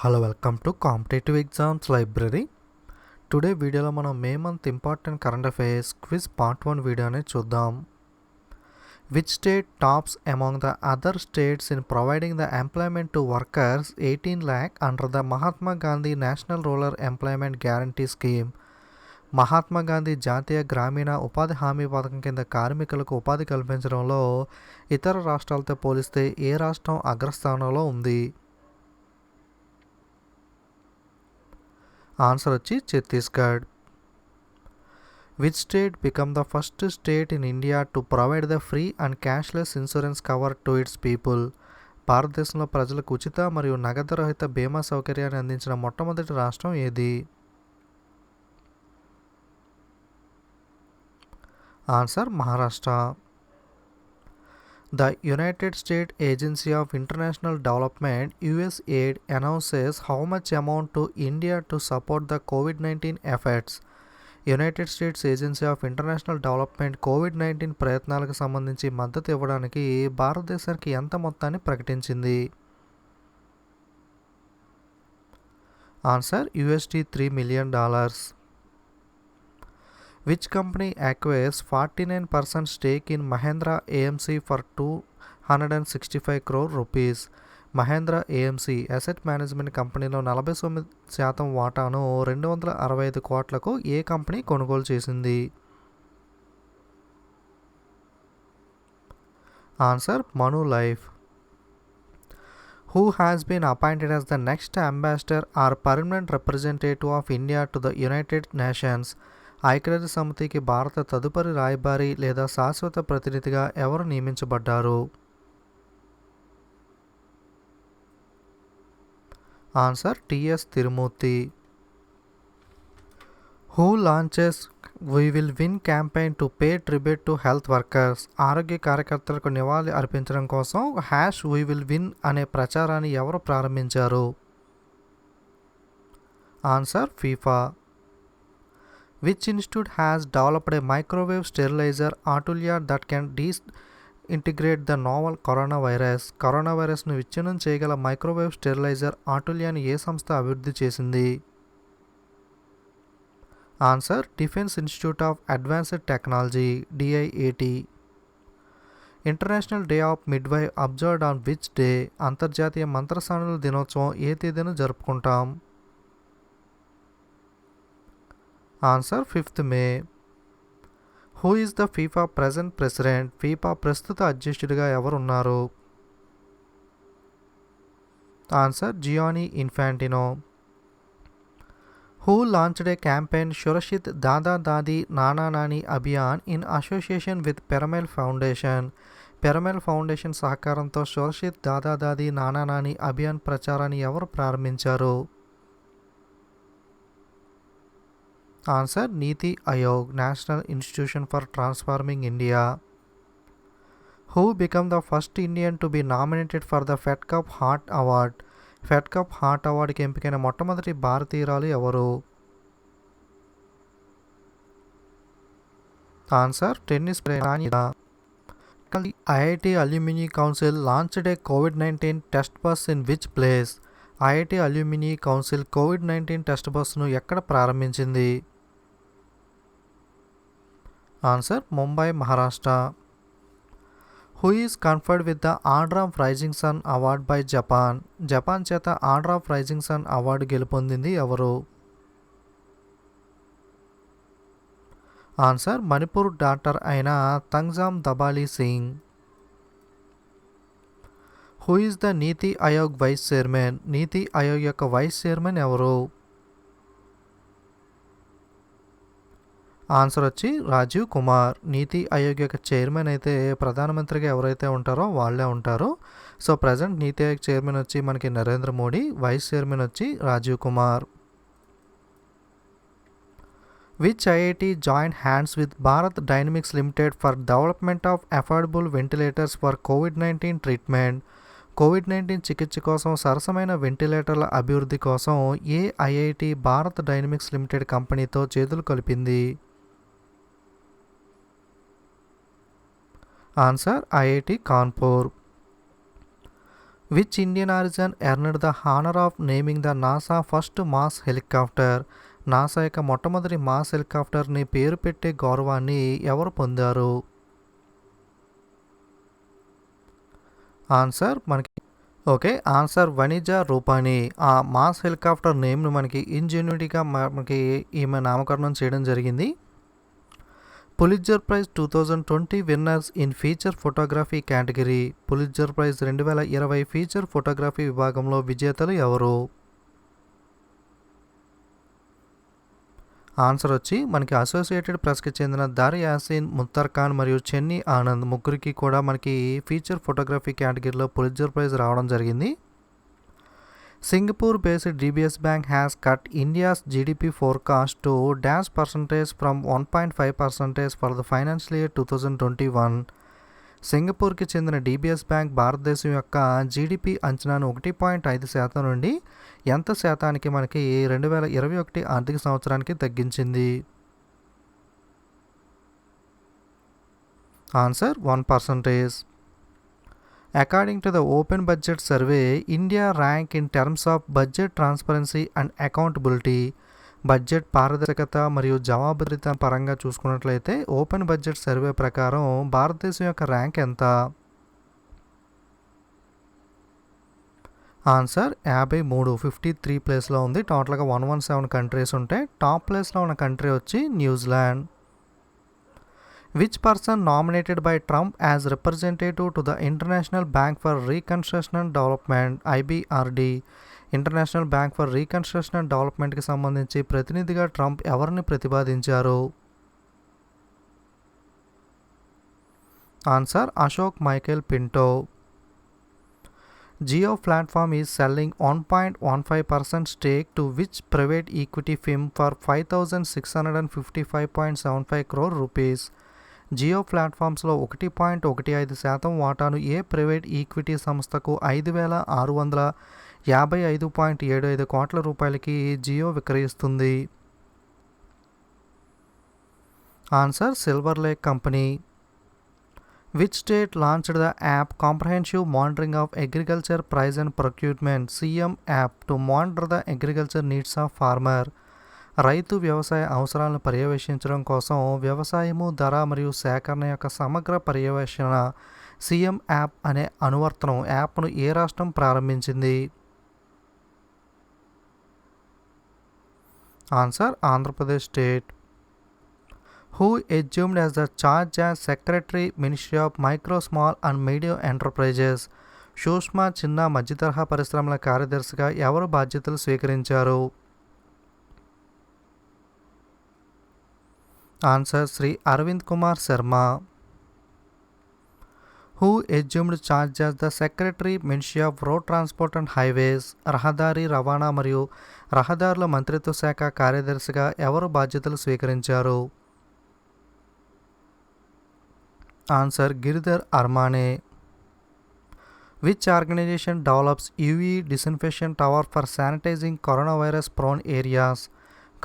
Hello welcome to competitive exams library. Today వీడియోలో మనం May month important current affairs quiz part 1 video అనేది చూద్దాం. Which state tops among the other states in providing the employment to workers 18 lakh under the Mahatma Gandhi national rural employment guarantee scheme? Mahatma Gandhi జాతీయ గ్రామీణ ఉపాధి హామీ పథకం కింద కార్మికులకు ఉపాధి కల్పించడంలో ఇతర రాష్ట్రాలతో పోలిస్తే ఏ రాష్ట్రం అగ్రస్థానంలో ఉంది? ఆన్సర్ వచ్చి Chhattisgarh. Which state become the first state in India to provide the free and cashless insurance cover to it's people? భారతదేశంలో ప్రజలకు ఉచిత మరియు నగదు రహిత బీమా సౌకర్యాన్ని అందించిన మొట్టమొదటి రాష్ట్రం ఏది? Answer Maharashtra. The United States Agency of International Development (USAID) announces how much amount to India to support the COVID-19 efforts. United states agency of international development COVID-19 ప్రయత్నాలకు సంబంధించి మద్దతు ఇవ్వడానికి భారతదేశానికి ఎంత మొత్తాన్ని ప్రకటించింది? Answer $3 million. Which company acquires 49% stake in Mahindra AMC for 265 crore rupees? Mahindra AMC asset management కంపెనీలో 49% వాటాను 265 కోట్లకు ఏ కంపెనీ కొనుగోలు చేసింది? Answer Manulife. Who has been appointed as the next ambassador or permanent representative of India to the United Nations? ఐక్యరాజ్య సమితికి భారత తదుపరి రాయబారి లేదా శాశ్వత ప్రతినిధిగా ఎవరు నియమించబడ్డారు? Answer T S Tirumurti. Who launches we will win campaign to pay tribute to health workers? ఆరోగ్య కార్యకర్తలకు నివాళి అర్పించడం కోసం వీ విల్ విన్ అనే ప్రచారాన్ని ఎవరు ప్రారంభించారు? Answer FIFA. Which institute has developed a microwave sterilizer Atulya that can disintegrate the novel coronavirus? Corona వైరస్ను విచ్ఛిన్నం చేయగల మైక్రోవేవ్ స్టెరిలైజర్ ఆటుల్యాని ఏ సంస్థ అభివృద్ధి చేసింది? Answer defence institute of advanced technology DIAT. International day of midwife observed on which day? అంతర్జాతీయ మంత్రసానుల దినోత్సవం ఏ తేదీన జరుపుకుంటాం? Answer 5th May. Who is the FIFA present president? FIFA ప్రస్తుత అధ్యక్షుడిగా ఎవరున్నారు? Answer Gianni Infantino. Who launched a campaign Surakshit Dada Dadi Nana Nani Abhiyan in association with pyramid foundation? Pyramid foundation సహకారంతో సురక్షిత్ దాదా దాదీ నానా నాని అభియాన్ ప్రచారాన్ని ఎవరు ప్రారంభించారు? Answer Niti Aayog national institution for transforming India. Who become the first Indian to be nominated for the Fed Cup heart award? Fed Cup heart అవార్డుకి ఎంపికైన మొట్టమొదటి భారతీయురాలు ఎవరు? Answer tennis ప్రేరణిద. IIT alumni council launched a కోవిడ్-19 test bus in which place? IIT alumni council కోవిడ్-19 test బస్సును ఎక్కడ ప్రారంభించింది? Answer Mumbai, Maharashtra. Who is conferred with the Order of rising Sun award by Japan? Japan చేత order of rising sun award గెలుపొందింది ఎవరు? Answer Manipur doctor అయిన Thangjam Dhabali Singh. Who is the NITI Aayog vice chairman? నీతి ఆయోగ్ యొక్క vice chairman ఎవరు? ఆన్సర్ వచ్చి రాజీవ్ కుమార్. నీతి ఆయోగ్ యొక్క చైర్మన్ అయితే ప్రధానమంత్రిగా ఎవరైతే ఉంటారో వాళ్ళే ఉంటారు. సో ప్రజెంట్ నీతి ఆయోగ్ చైర్మన్ వచ్చి మనకి నరేంద్ర మోడీ, వైస్ చైర్మన్ వచ్చి Rajiv Kumar. Which IIT join hands with Bharat dynamics limited for development of affordable ventilators for COVID-19 treatment? COVID-19 చికిత్స కోసం సరసమైన వెంటిలేటర్ల అభివృద్ధి కోసం ఏ ఐఐటి భారత్ డైనమిక్స్ లిమిటెడ్ కంపెనీతో చేతులు కలిపింది? Answer IIT Kanpur. Which Indian origin earned the honour of naming the NASA first mass helicopter? NASA యొక్క మొట్టమొదటి మాస్ హెలికాప్టర్ని పేరు పెట్టే గౌరవాన్ని ఎవరు పొందారు? ఆన్సర్ ఆన్సర్ వనిజా రూపాని. ఆ మాస్ హెలికాప్టర్ నేమ్ను మనకి ఇంజెన్యూటీగా మనకి ఈమె నామకరణం చేయడం జరిగింది. Pulitzer prize 2020 winners in feature photography category. Pulitzer prize 2020 feature photography విభాగంలో విజేతలు ఎవరు? ఆన్సర్ మనకి అసోసియేటెడ్ ప్రెస్కి చెందిన దార్ యాసిన్ ముత్తర్ ఖాన్ మరియు చెన్నీ ఆనంద్ ముగ్గురికి కూడా మనకి ఫీచర్ ఫోటోగ్రఫీ కేటగిరీలో పులిట్జర్ ప్రైజ్ రావడం జరిగింది. Singapore based DBS bank has cut India's GDP forecast to %, from 1.5% for the financial year 2021. సింగపూర్కి చెందిన డీబీఎస్ బ్యాంక్ భారతదేశం యొక్క జీడిపి అంచనాను 1.5% నుండి ఎంత శాతానికి మనకి 2021 ఆర్థిక సంవత్సరానికి తగ్గించింది? Answer 1%. According to the Open Budget Survey, India rank in terms of budget transparency and accountability. Budget పారదర్శకత మరియు జవాబుదారీతనం పరంగా చూసుకున్నట్లయితే ఓపెన్ బడ్జెట్ సర్వే ప్రకారం భారతదేశం యొక్క ర్యాంక్ ఎంత? ఆన్సర్ 53 ప్లేస్లో ఉంది. టోటల్గా 117 కంట్రీస్ ఉంటాయి. టాప్ ప్లేస్లో ఉన్న కంట్రీ వచ్చి New Zealand. Which person nominated by Trump as representative to the International Bank for Reconstruction and Development (IBRD)? International bank for reconstruction and డెవలప్మెంట్కి సంబంధించి ప్రతినిధిగా ట్రంప్ ఎవరిని ప్రతిపాదించారు? Answer Ashok Michael Pinto. Jio platform is selling 1.15% stake to which private equity firm for 5,655.75 crore rupees? Jio ప్లాట్ఫామ్స్లో 1.15% వాటాను ఏ private equity సంస్థకు 5,655.75 కోట్ల రూపాయలకి జియో విక్రయిస్తుంది? Answer Silver Lake company. Which state launched the app comprehensive monitoring of agriculture price and procurement (CM app) to monitor the agriculture needs of farmer? రైతు వ్యవసాయ అవసరాలను పర్యవేక్షించడం కోసం వ్యవసాయము, ధర మరియు సేకరణ యొక్క సమగ్ర పర్యవేక్షణ సిఎం యాప్ అనే అనువర్తనం యాప్ను ఏ రాష్ట్రం ప్రారంభించింది? Answer Andhra Pradesh state. Who assumed as the charge as Secretary, Ministry of Micro, Small and Medium Enterprises? సూక్ష్మ, చిన్న, మధ్యతరహా పరిశ్రమల కార్యదర్శిగా ఎవరు బాధ్యతలు స్వీకరించారు? Answer Shri Arvind Kumar Sharma. Who assumed charge as the Secretary, Ministry of Road Transport and Highways? రహదారి, రవాణా మరియు రహదారుల మంత్రిత్వ శాఖ కార్యదర్శిగా ఎవరు బాధ్యతలు స్వీకరించారు? Answer Giridhar Aramane. Which organisation develops UV disinfection tower for sanitising corona virus prone areas?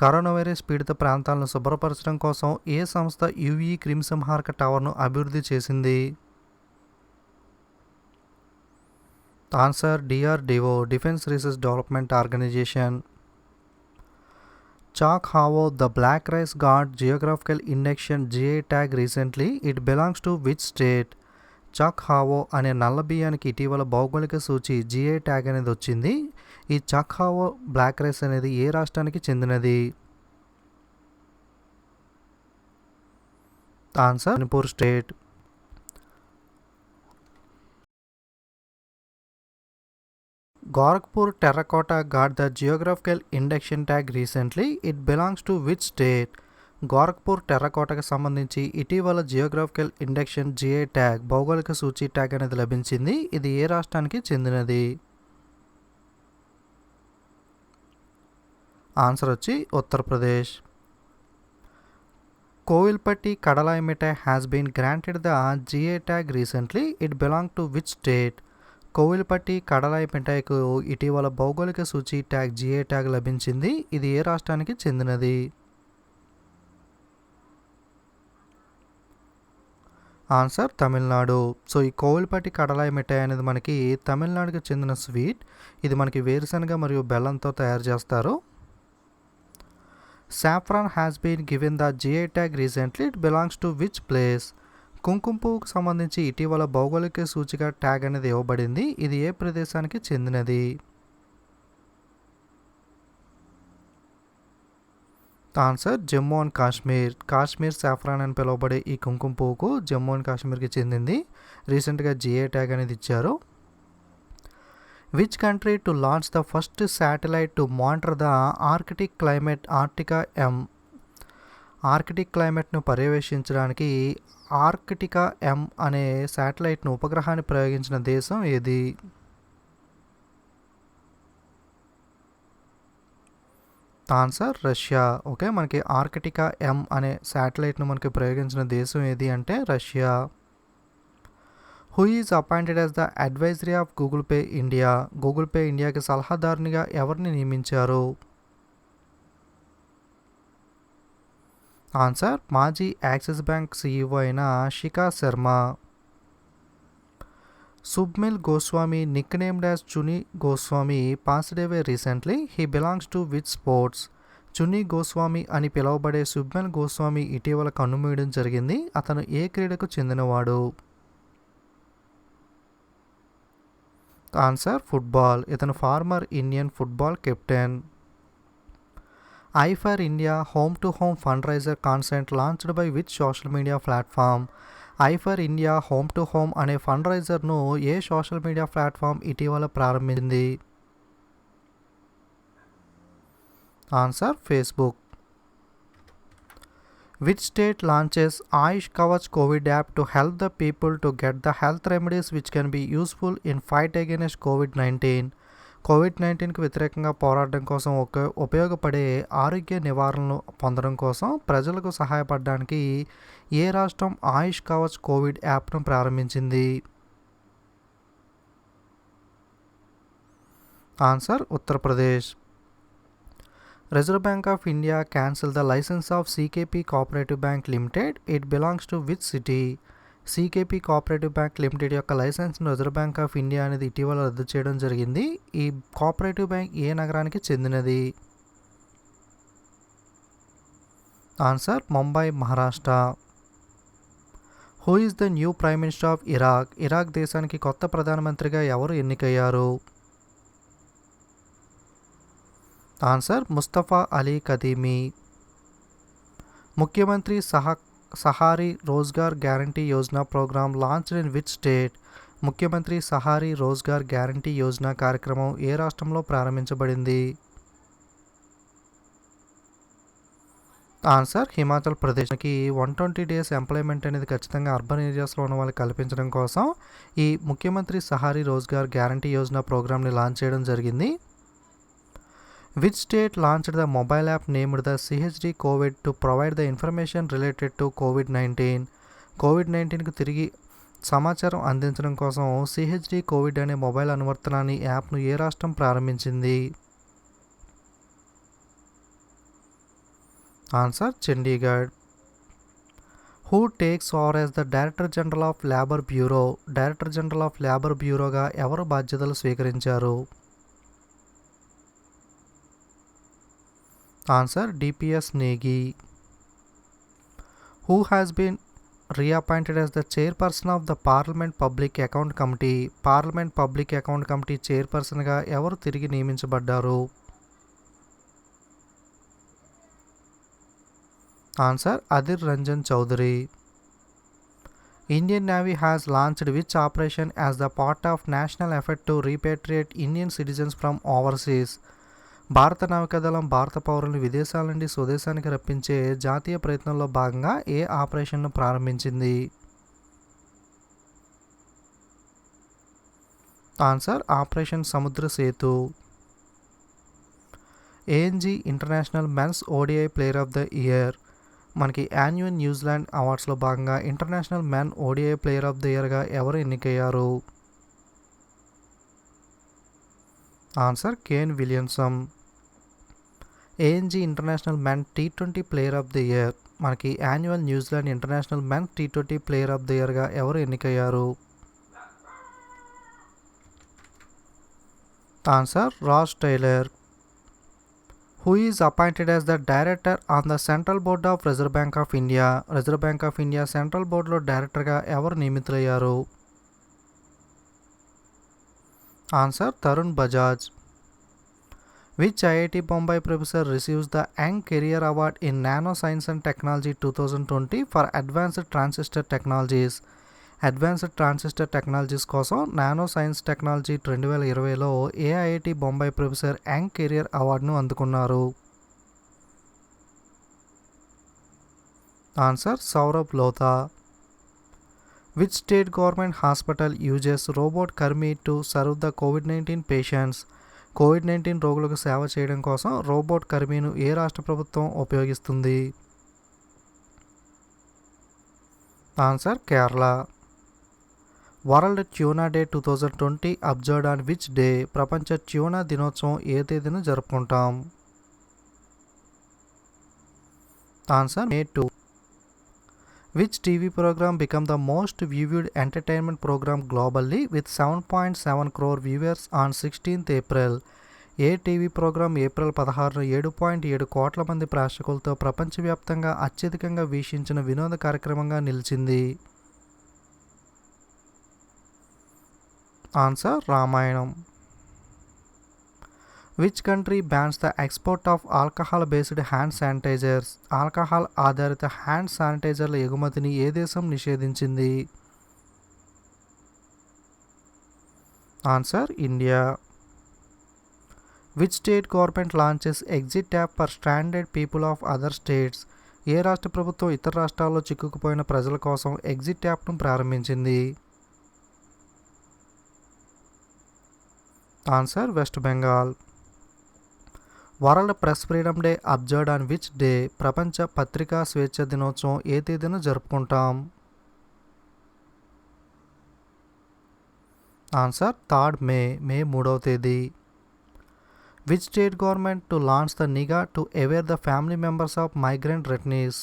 Corona virus పీడిత ప్రాంతాలను శుభ్రపరచడం కోసం ఏ సంస్థ యూవీ క్రిమిసంహారక టవర్ను అభివృద్ధి చేసింది? Answer DRDO, defence research development organisation. Chak Havo, the black rice got geographical indication GI tag recently. It belongs to which state? Chak Hao అనే నల్ల బియ్యానికి ఇటీవల భౌగోళిక సూచి GI ట్యాగ్ అనేది వచ్చింది. ఈ చక్ హావో బ్లాక్ రైస్ అనేది ఏ రాష్ట్రానికి చెందినది? Answer Manipur state. Gorakhpur terracotta got the geographical indication tag recently. It belongs to which state? Gorakhpur టెర్రకోటకు సంబంధించి ఇటీవల జియోగ్రాఫికల్ ఇండెక్షన్ GI ట్యాగ్ భౌగోళిక సూచి ట్యాగ్ అనేది లభించింది. ఇది ఏ రాష్ట్రానికి చెందినది? ఆన్సర్ వచ్చి Uttar Pradesh. Kovilpatti Kadalai Mittai has been granted the GI tag recently. It belong to which state? Kovilpatti Kadalai మిఠాయ్కు ఇటీవల భౌగోళిక సూచి ట్యాగ్ GI ట్యాగ్ లభించింది. ఇది ఏ రాష్ట్రానికి చెందినది? ఆన్సర్ తమిళనాడు. సో ఈ కోవిల్పట్టి కడలాయి మిఠాయి అనేది మనకి తమిళనాడుకి చెందిన స్వీట్. ఇది మనకి వేరుశనగ మరియు బెల్లంతో తయారు చేస్తారు. Saffron has been given the GI tag recently. It belongs to which place? కుంకుమ పువ్వుకు సంబంధించి ఇటీవల భౌగోళిక సూచిక ట్యాగ్ అనేది ఇవ్వబడింది. ఇది ఏ ప్రదేశానికి చెందినది? Answer Jammu and Kashmir. Kashmir saffron అని పిలువబడే ఈ కుంకుమ పువ్వుకు జమ్మూ అండ్ కాశ్మీర్కి చెందింది. రీసెంట్గా జిఐ ట్యాగ్ అనేది ఇచ్చారు. Which country to launch the first satellite to monitor the Arctic climate Arktika M? Arctic క్లైమేట్ను పర్యవేక్షించడానికి ఆర్కిటికా ఎం అనే శాటిలైట్ను ఉపగ్రహాన్ని ప్రయోగించిన దేశం ఏది? Answer Russia. ఓకే, మనకి ఆర్కిటికా ఎం అనే శాటిలైట్ను మనకి ప్రయోగించిన దేశం ఏది అంటే Russia. Who is appointed as the advisory of Google pay India? Google pay ఇండియాకి సలహాదారునిగా ఎవరిని నియమించారు? ఆన్సర్ మాజీ యాక్సిస్ బ్యాంక్ సీఈఓ అయిన శిఖా Sharma. Submil Goswami, nicknamed as Chuni Goswami, passed away recently. He belongs to which sports? చున్నీ గోస్వామి అని పిలువబడే సుబ్మెల్ గోస్వామి ఇటీవల కన్నుమూయడం జరిగింది. అతను ఏ క్రీడకు చెందినవాడు? Answer football. ఇతను former Indian football captain. I for India home to home fund raiser concept launched by which social media platform? I for India home to home అనే ఫండ్ రైజర్ను ఏ సోషల్ మీడియా ప్లాట్ఫామ్ ఇటీవల ప్రారంభించింది? Answer Facebook. Which state launches Ayush Kavach Covid app to help the people to get the health remedies which can be useful in fight against కోవిడ్-19? కోవిడ్-19కి వ్యతిరేకంగా పోరాడడం కోసం ఉపయోగపడే ఆరోగ్య నివారణలు పొందడం కోసం ప్రజలకు సహాయపడడానికి ఏ రాష్ట్రం ఆయుష్ కవచ్ కోవిడ్ యాప్ను ప్రారంభించింది? Answer Uttar Pradesh. Reserve Bank of India cancel the licence of CKP Cooperative Bank Limited. It belongs to which city? CKP Cooperative Bank Limited యొక్క లైసెన్స్ను రిజర్వ్ బ్యాంక్ ఆఫ్ ఇండియా అనేది ఇటీవల రద్దు చేయడం జరిగింది. ఈ కోఆపరేటివ్ బ్యాంక్ ఏ నగరానికి చెందినది? Answer Mumbai, Maharashtra. Who is the new prime minister of Iraq? Iraq దేశానికి కొత్త ప్రధానమంత్రిగా ఎవరు ఎన్నికయ్యారు? Answer Mustafa Ali Kadhimi. Mukhyamantri Shahari Rozgar guarantee Yojana programme launched in which state? Mukhyamantri Shahari Rozgar guarantee Yojana కార్యక్రమం ఏ రాష్ట్రంలో ప్రారంభించబడింది? ఆన్సర్ హిమాచల్ ప్రదేశ్కి 120 days ఎంప్లాయ్మెంట్ అనేది ఖచ్చితంగా అర్బన్ ఏరియాస్లో ఉన్న వాళ్ళకి కల్పించడం కోసం ఈ ముఖ్యమంత్రి సహారీ రోజ్గార్ గ్యారంటీ యోజన ప్రోగ్రామ్ని లాంచ్ చేయడం జరిగింది. Which state launched the mobile app named the CHD Covid to provide the information related to కోవిడ్-19? కోవిడ్-19కు తిరిగి సమాచారం అందించడం కోసం సిహెచ్డి కోవిడ్ అనే మొబైల్ అనువర్తనాన్ని యాప్ను ఏ రాష్ట్రం ప్రారంభించింది? Answer Chandigarh. Who takes over as the director general of labour bureau? Director general of labour బ్యూరోగా ఎవరు బాధ్యతలు స్వీకరించారు? Answer DPS Negi. Who has been reappointed as the chairperson of the parliament public account committee? Parliament public account committee చైర్పర్సన్గా ఎవరు తిరిగి నియమించబడ్డారు? Answer Adhir Ranjan Chowdhury. Indian navy has launched which operation as the part of national effort to repatriate Indian citizens from overseas? భారత నౌకాదళం భారత పౌరులను విదేశాల నుండి స్వదేశానికి రప్పించే జాతీయ ప్రయత్నంలో భాగంగా ఏ ఆపరేషన్ను ప్రారంభించింది? Answer operation Samudra Setu. ANZ international men's ODI player of the year. మనకి యాన్యువల్ న్యూజిలాండ్ అవార్డ్స్లో భాగంగా international men ODI player of the ఇయర్గా ఎవరు ఎన్నికయ్యారు? Answer Kane Williamson. ANZ international men T20 player of the year. మనకి annual New Zealand international men T20 player of the ఇయర్గా ఎవరు ఎన్నికయ్యారు? Answer Ross Taylor. Who is appointed as the director on the central board of Reserve Bank of India. Reserve Bank of India central బోర్డులో డైరెక్టర్గా ఎవరు నియమితులయ్యారు? Answer Tarun Bajaj. Which IIT Bombay professor receives the Young Career Award in Nanoscience and Technology 2020 for Advanced Transistor Technologies? Advanced transistor technologies కోసం nano science technology 2020లో ఏ IIT Bombay professor young career అవార్డును అందుకున్నారు? Answer Saurabh Lotha. Which state government hospital uses robot Karmi to serve the COVID-19 patients? COVID-19 రోగులకు సేవ చేయడం కోసం robot కర్మీను ఏ రాష్ట్ర ప్రభుత్వం ఉపయోగిస్తుంది? Answer Kerala. World Tuna Day 2020 observed on which day? ప్రపంచ ట్యూనా దినోత్సవం ఏ తేదీన జరుపుకుంటాం? Answer May 2. Which TV programme become the most viewed entertainment programme globally with 7.7 crore viewers on 16th April? ఏ టీవీ ప్రోగ్రామ్ ఏప్రిల్ 16న 7.7 కోట్ల మంది ప్రేక్షకులతో ప్రపంచవ్యాప్తంగా అత్యధికంగా వీక్షించిన వినోద కార్యక్రమంగా నిలిచింది? Answer Ramayanam. Which country bans the export of alcohol based hand sanitizers? Alcohol ఆధారిత హ్యాండ్ శానిటైజర్ల ఎగుమతిని ఏ దేశం నిషేధించింది? Answer India. Which state government launches exit app for stranded people of other states? ఏ రాష్ట్ర ప్రభుత్వం ఇతర రాష్ట్రాల్లో చిక్కుకుపోయిన ప్రజల కోసం ఎగ్జిట్ యాప్ను ప్రారంభించింది? Answer west Bengal. World press freedom day observed on which day? ప్రపంచ పత్రికా స్వేచ్ఛ దినోత్సవం ఏ తేదీన జరుపుకుంటాం? ఆన్సర్ 3rd May, మే 3వ తేదీ. Which state government to launch the Nigha to aware the family members of migrant returnees?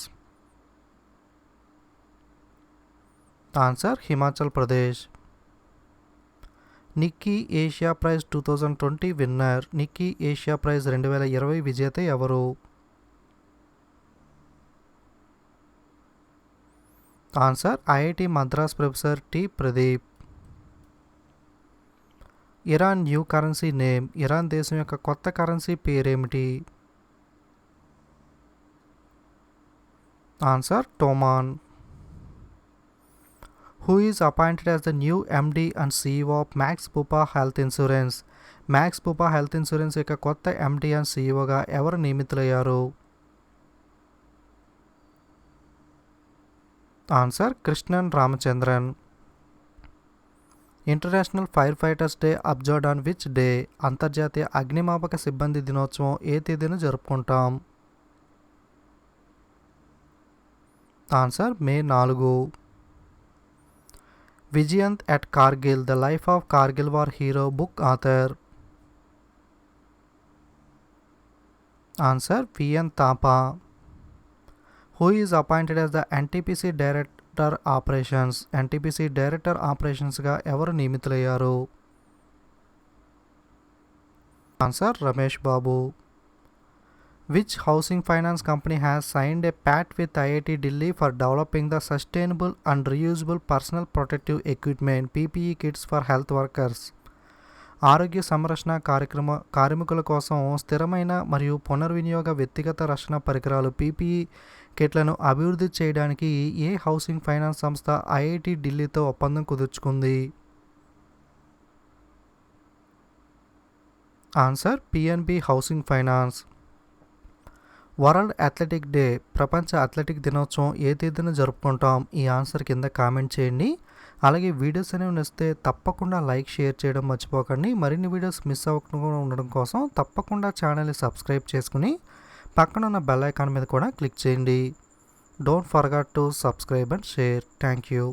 Answer Himachal Pradesh. Nikkei Asia prize 2020 winner. Nikkei Asia prize 2020 విజేత ఎవరు? Answer IIT Madras professor T Pradeep. Iran new currency name? Iran దేశం యొక్క కొత్త currency పేరేమిటి? Answer toman. Who is appointed as the new MD and CEO of Max Bupa Health Insurance? Max Bupa Health Insurance యొక్క కొత్త MD and CEOగా ఎవరు నియమితులయ్యారు? Answer Krishnan Ramachandran. International fire fighters day observed on which day? అంతర్జాతీయ అగ్నిమాపక సిబ్బంది దినోత్సవం ఏ తేదీన జరుపుకుంటాం? Answer May 4. Vijyant at Kargil, the life of Kargil war hero book author? Answer VN Thapa. Who is appointed as the NTPC director operations? NTPC director ఆపరేషన్స్గా ఎవరు నియమితులయ్యారు? Answer Ramesh Babu. Which housing finance company has signed a pact with IIT Delhi for developing the sustainable and reusable personal protective equipment PPE kits for health workers? ఆరోగ్య సంరక్షణ కార్మికుల కోసం స్థిరమైన మరియు పునర్వినియోగ వ్యక్తిగత రక్షణ పరికరాలు PPE కిట్లను అభివృద్ధి చేయడానికి ఏ హౌసింగ్ ఫైనాన్స్ సంస్థ IIT ఢిల్లీతో ఒప్పందం కుదుర్చుకుంది? Answer PNB housing finance. World athletic day, ప్రపంచ అథ్లెటిక్ దినోత్సవం ఏ తేదీన జరుపుకుంటాం? ఈ ఆన్సర్ కింద కామెంట్ చేయండి. అలాగే వీడియోస్ అనేవి నచ్చితే తప్పకుండా లైక్ షేర్ చేయడం మర్చిపోకండి. మరిన్ని వీడియోస్ మిస్ అవ్వకుండా ఉండడం కోసం తప్పకుండా ఛానల్ని సబ్స్క్రైబ్ చేసుకుని పక్కన ఉన్న బెల్ ఐకాన్ మీద కూడా క్లిక్ చేయండి. Don't forget to subscribe and share. Thank you.